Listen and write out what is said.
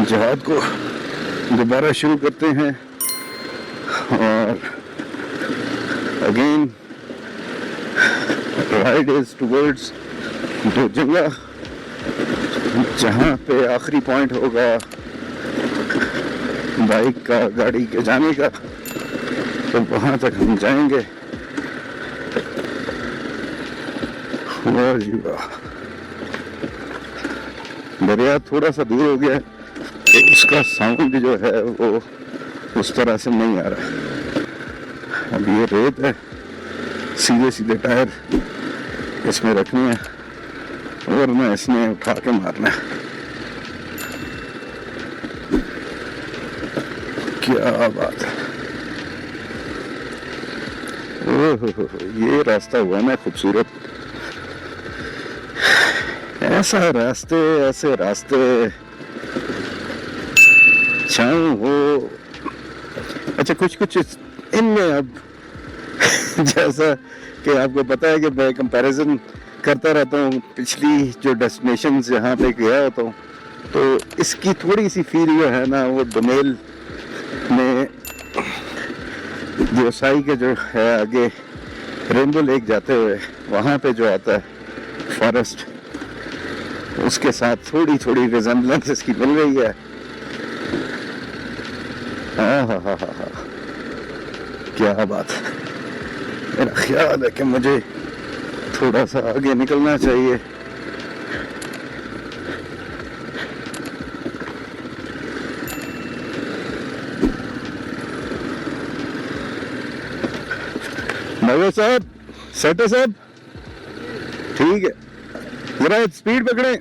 जहाद को दोबारा शुरू करते हैं और अगेन राइड इज टुवर्ड्स दो जगह, जहाँ पे आखिरी पॉइंट होगा बाइक का, गाड़ी के जाने का, तो वहाँ तक हम जाएंगे। वाह जी वाह, दरिया थोड़ा सा दूर हो गया, तो उसका साउंड जो है वो उस तरह से नहीं आ रहा है। अब ये रेत है, सीधे सीधे टायर इसमें रखने हैं और मैं इसने उठा के मारना है। क्या बात है, ओहो, ये रास्ता हुआ ना खूबसूरत। ऐसा रास्ते, ऐसे रास्ते छाऊं हो। अच्छा, कुछ कुछ इनमें अब जैसा कि आपको पता है कि मैं कंपैरिजन करता रहता हूँ पिछली जो डेस्टिनेशंस जहाँ पे गया होता हूँ, तो इसकी थोड़ी सी फील जो है ना वो डोमेल में देवसाई के जो है आगे रेनबो लेक जाते हुए वहाँ पे जो आता है फॉरेस्ट, उसके साथ थोड़ी थोड़ी रिजेम्बलेंस इसकी मिल रही है। हाँ, क्या बात है। मेरा ख्याल है कि मुझे थोड़ा सा आगे निकलना चाहिए। नवे साहब, सेट है साहब, ठीक है, जरा स्पीड पकड़े।